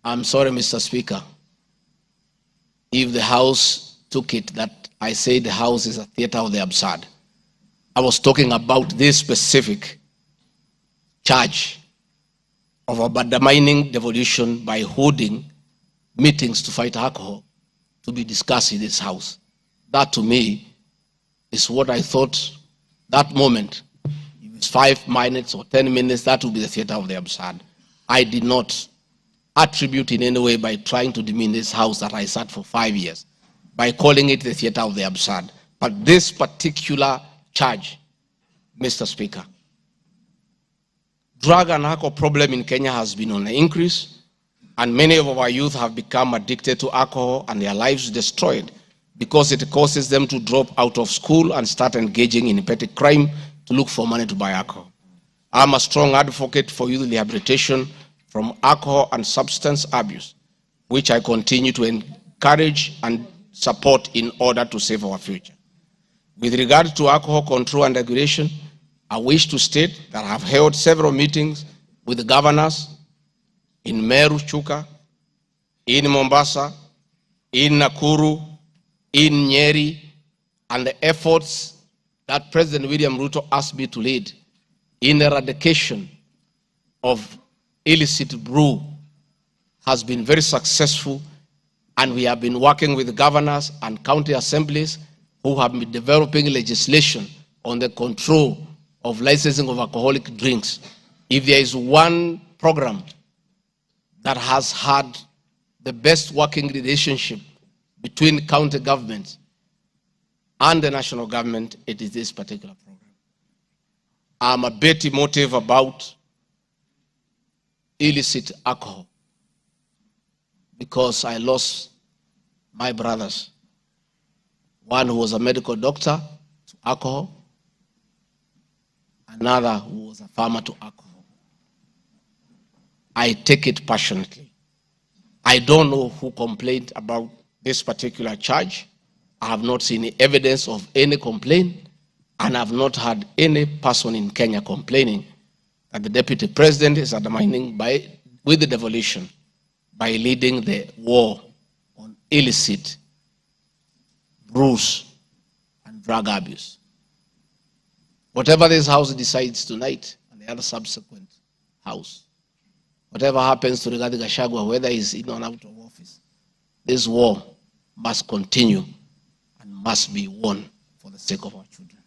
I'm sorry, Mr. Speaker, if the House took it that I say the House is a theater of the absurd. I was talking about this specific charge of undermining devolution by holding meetings to fight alcohol to be discussed in this House. That to me is what I thought that moment. If it's 5 minutes or 10 minutes, that would be the theater of the absurd. I did not attribute in any way by trying to demean this House that I sat for 5 years, by calling it the theater of the absurd. But this particular charge, Mr. Speaker, drug and alcohol problem in Kenya has been on the increase, and many of our youth have become addicted to alcohol and their lives destroyed because it causes them to drop out of school and start engaging in petty crime to look for money to buy alcohol. I'm a strong advocate for youth rehabilitation from alcohol and substance abuse, which I continue to encourage and support in order to save our future. With regard to alcohol control and regulation, I wish to state that I have held several meetings with the governors in Meru, Chuka, in Mombasa, in Nakuru, in Nyeri, and the efforts that President William Ruto asked me to lead in eradication of illicit brew has been very successful, and we have been working with the governors and county assemblies who have been developing legislation on the control of licensing of alcoholic drinks. If there is one program that has had the best working relationship between county governments and the national government, it is this particular program. I'm a bit emotive about illicit alcohol because I lost my brothers. One who was a medical doctor to alcohol, another who was a farmer to alcohol. I take it passionately. I don't know who complained about this particular charge. I have not seen any evidence of any complaint, and I have not had any person in Kenya complaining that the deputy president is undermining with the devolution by leading the war on illicit brews and drug abuse. Whatever this House decides tonight and the other subsequent House, whatever happens to Rigathi Gachagua, whether he's in or out of office, this war must continue and must be won for the sake of our children.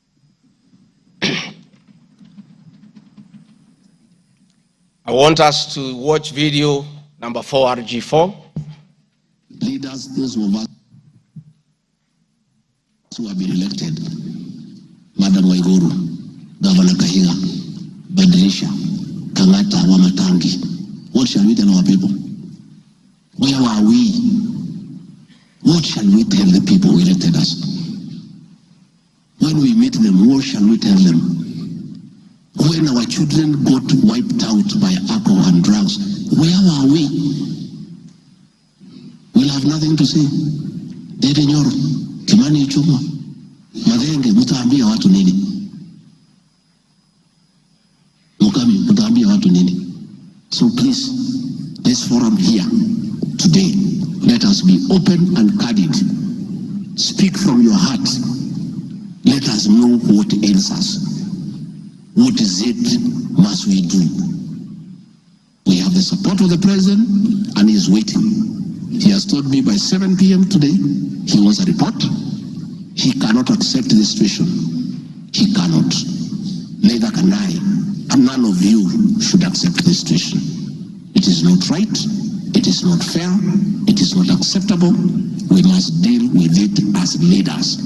I want us to watch video number 4, RG4. Leaders, those of us who have been elected, Madam Waiguru, Governor Kahiga, Badirisha, Kangata, Wamatangi, what shall we tell our people? Where are we? What shall we tell the people who elected us? When we meet them, what shall we tell them? When our children got wiped out by alcohol and drugs, where are we? We'll have nothing to say. Dede Nyoro, Kimani Ichung'wa, Madenge, mutaambia watu nini? Mukami, mutaambia watu nini? So please, this forum here today, let us be open and candid. Speak from your heart. Let us know what ails us. What is it must we do? We have the support of the president, and he is waiting. He has told me by 7 p.m. today, he wants a report. He cannot accept the situation. He cannot. Neither can I. And none of you should accept this situation. It is not right. It is not fair. It is not acceptable. We must deal with it as leaders.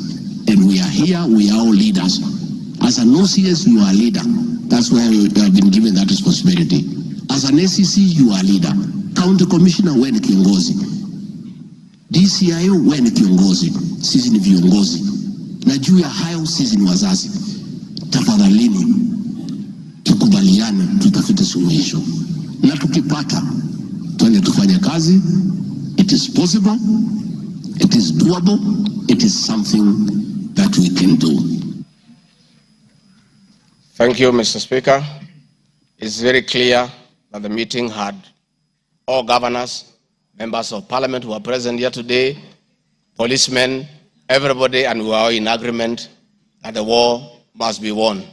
And we are here, we are all leaders. As an OCS, you are a leader. That's why you have been given that responsibility. As an ACC, you are a leader. County Commissioner, wewe ni kiongozi. DCIO, wewe ni kiongozi. Sisi ni viongozi. Na juu ya hayo, sisi ni wazazi. Tafadhalini, tukubaliane, tutafute suluhisho. Na tukipata, tuende tufanye kazi. It is possible. It is doable. It is something that we can do. Thank you, Mr. Speaker. It's very clear that the meeting had all governors members of parliament who are present here today, policemen, everybody, and we are all in agreement that the war must be won.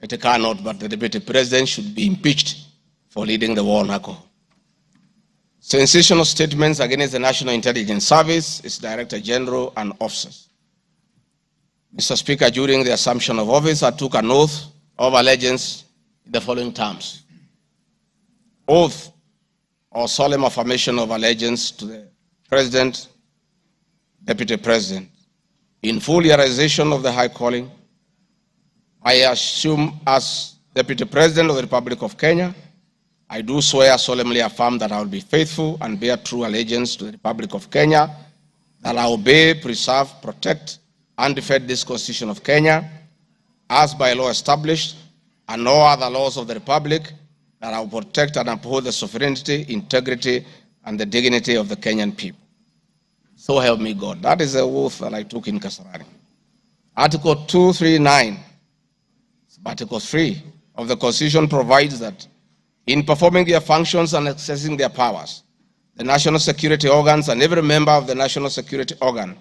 It cannot, but the deputy president should be impeached for leading the war on alcohol. Sensational statements against the National Intelligence Service, its Director General, and officers. Mr. Speaker, during the assumption of office, I took an oath of allegiance in the following terms. Oath or solemn affirmation of allegiance to the President, Deputy President. In full realization of the high calling, I assume as Deputy President of the Republic of Kenya, I do swear solemnly affirm that I will be faithful and bear true allegiance to the Republic of Kenya, that I obey, preserve, protect, and defend this Constitution of Kenya, as by law established, and all other laws of the Republic, that I will protect and uphold the sovereignty, integrity, and the dignity of the Kenyan people. So help me God. That is the oath that I took in Kasarani. Article 239, Article 3 of the Constitution provides that in performing their functions and accessing their powers, the national security organs and every member of the national security organ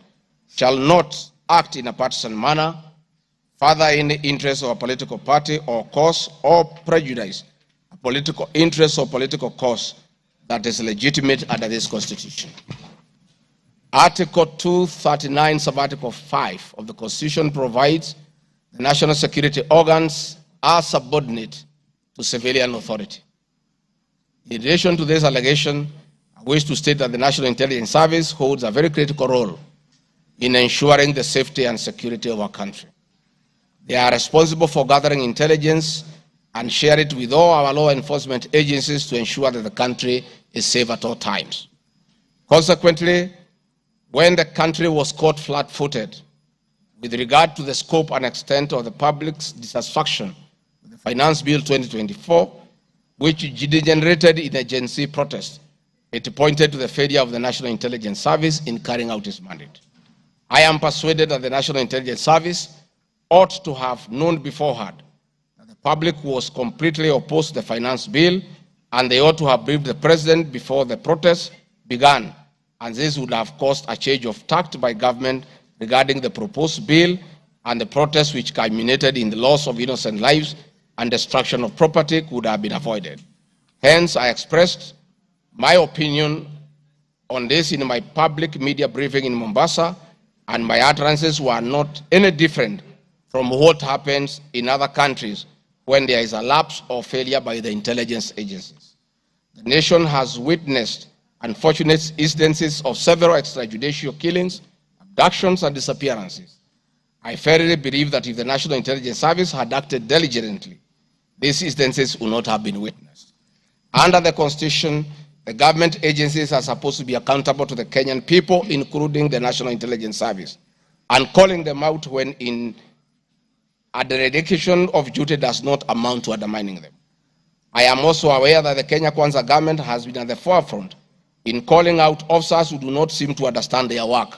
shall not act in a partisan manner, further in the interest of a political party or cause, or prejudice a political interest or political cause that is legitimate under this Constitution. Article 239, Subarticle 5 of the Constitution provides the national security organs are subordinate to civilian authority. In relation to this allegation, I wish to state that the National Intelligence Service holds a very critical role in ensuring the safety and security of our country. They are responsible for gathering intelligence and share it with all our law enforcement agencies to ensure that the country is safe at all times. Consequently, when the country was caught flat-footed with regard to the scope and extent of the public's dissatisfaction with the Finance Bill 2024, which degenerated in a Gen Z protest, it pointed to the failure of the National Intelligence Service in carrying out its mandate. I am persuaded that the National Intelligence Service ought to have known beforehand that the public was completely opposed to the Finance Bill, and they ought to have briefed the President before the protest began, and this would have caused a change of tact by government regarding the proposed bill and the protest which culminated in the loss of innocent lives and destruction of property could have been avoided. Hence, I expressed my opinion on this in my public media briefing in Mombasa, and my utterances were not any different from what happens in other countries when there is a lapse or failure by the intelligence agencies. The nation has witnessed unfortunate instances of several extrajudicial killings, abductions, and disappearances. I firmly believe that if the National Intelligence Service had acted diligently, these instances would not have been witnessed. Under the Constitution, the government agencies are supposed to be accountable to the Kenyan people, including the National Intelligence Service, and calling them out when a dereliction of duty does not amount to undermining them. I am also aware that the Kenya Kwanza government has been at the forefront in calling out officers who do not seem to understand their work.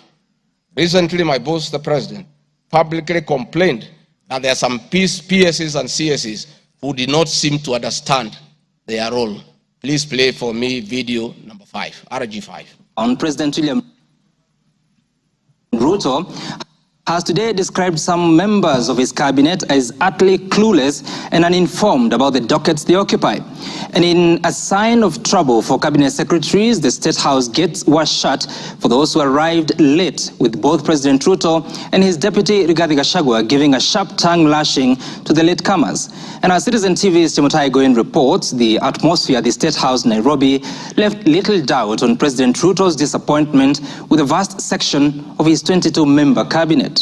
Recently, my boss, the President, publicly complained that there are some PSs and CSs who did not seem to understand their role. Please play for me video number 5, RG5. On President William Ruto has today described some members of his cabinet as utterly clueless and uninformed about the dockets they occupy. And in a sign of trouble for cabinet secretaries, the State House gates were shut for those who arrived late, with both President Ruto and his deputy Rigathi Gachagua giving a sharp tongue lashing to the latecomers. And our Citizen TV's Timothai Goin reports the atmosphere at the State House Nairobi left little doubt on President Ruto's disappointment with a vast section of his 22-member cabinet.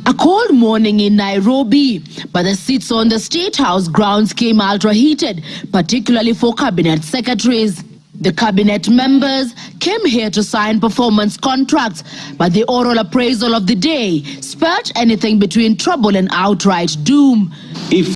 A cold morning in Nairobi, but the seats on the State House grounds came ultra-heated, particularly for cabinet secretaries. The cabinet members came here to sign performance contracts, but the oral appraisal of the day spelled anything between trouble and outright doom.